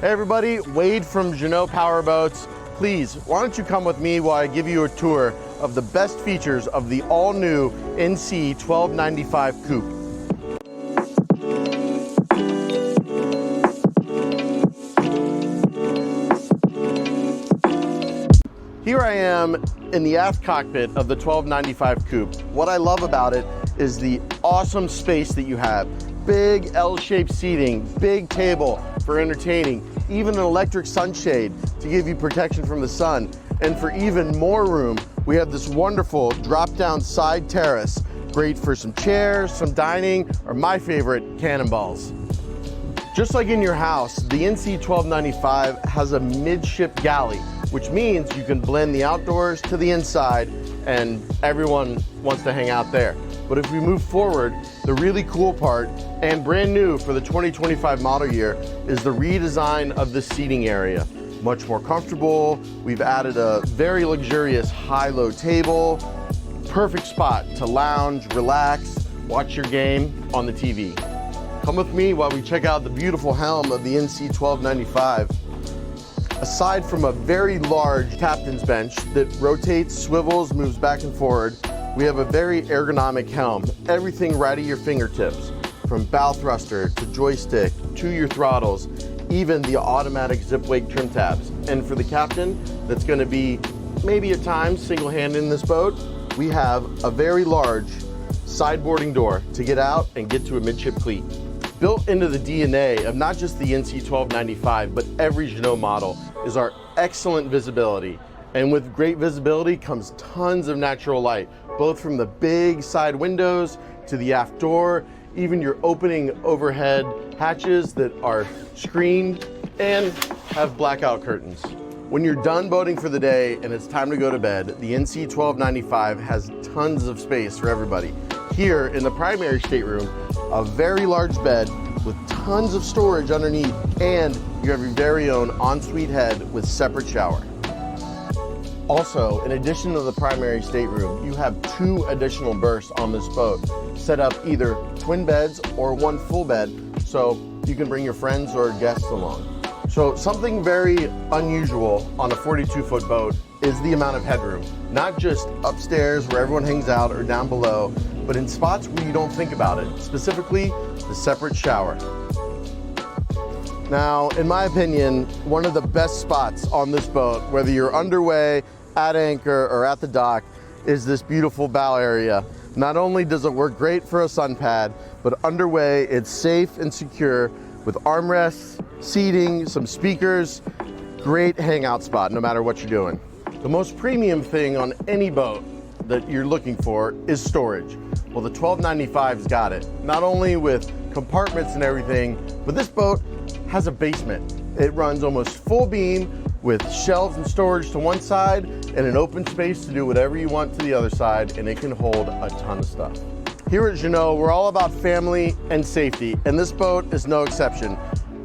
Hey everybody, Wade from Jeanneau Powerboats. Please, why don't you come with me while I give you a tour of the best features of the all-new NC 1295 Coupe. Here I am in the aft cockpit of the 1295 Coupe. What I love about it is the awesome space that you have. Big L-shaped seating, big table for entertaining, even an electric sunshade to give you protection from the sun. And for even more room, we have this wonderful drop-down side terrace, great for some chairs, some dining, or my favorite, cannonballs. Just like in your house, the NC 1295 has a midship galley, which means you can blend the outdoors to the inside and everyone wants to hang out there. But if we move forward, the really cool part, and brand new for the 2025 model year, is the redesign of the seating area. Much more comfortable. We've added a very luxurious high-low table. Perfect spot to lounge, relax, watch your game on the TV. Come with me while we check out the beautiful helm of the NC 1295. Aside from a very large captain's bench that rotates, swivels, moves back and forward, we have a very ergonomic helm. Everything right at your fingertips, from bow thruster to joystick to your throttles, even the automatic zip wake trim tabs. And for the captain that's going to be maybe at times single-handed in this boat, we have a very large sideboarding door to get out and get to a midship cleat. Built into the DNA of not just the NC 1295, but every Jeanneau model is our excellent visibility. And with great visibility comes tons of natural light, both from the big side windows to the aft door, even your opening overhead hatches that are screened and have blackout curtains. When you're done boating for the day and it's time to go to bed, the NC 1295 has tons of space for everybody. Here in the primary stateroom, a very large bed with tons of storage underneath, and you have your very own ensuite head with separate shower. Also, in addition to the primary stateroom, you have 2 additional berths on this boat, set up either twin beds or 1 full bed, so you can bring your friends or guests along. So something very unusual on a 42-foot boat is the amount of headroom, not just upstairs where everyone hangs out or down below, but in spots where you don't think about it, specifically the separate shower. Now, in my opinion, one of the best spots on this boat, whether you're underway, at anchor, or at the dock, is this beautiful bow area. Not only does it work great for a sun pad, but underway it's safe and secure with armrests, seating, some speakers, great hangout spot no matter what you're doing. The most premium thing on any boat that you're looking for is storage. Well, the 1295's got it. Not only with compartments and everything, but this boat has a basement. It runs almost full beam with shelves and storage to one side and an open space to do whatever you want to the other side, and it can hold a ton of stuff. Here at Jeanneau, we're all about family and safety, and this boat is no exception.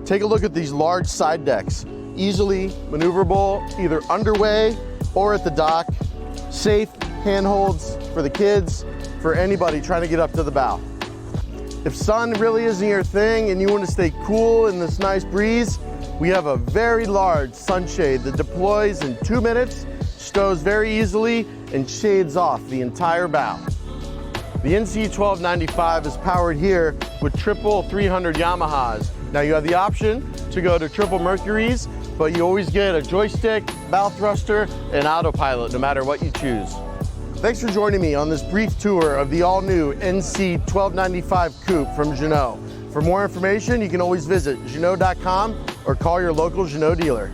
Take a look at these large side decks. Easily maneuverable, either underway or at the dock. Safe handholds for the kids, for anybody trying to get up to the bow. If sun really isn't your thing and you want to stay cool in this nice breeze, we have a very large sunshade that deploys in 2 minutes, stows very easily, and shades off the entire bow. The NC 1295 is powered here with triple 300 Yamahas. Now you have the option to go to triple Mercuries, but you always get a joystick, bow thruster, and autopilot no matter what you choose. Thanks for joining me on this brief tour of the all-new NC 1295 Coupe from Jeanneau. For more information, you can always visit Jeanneau.com or call your local Jeanneau dealer.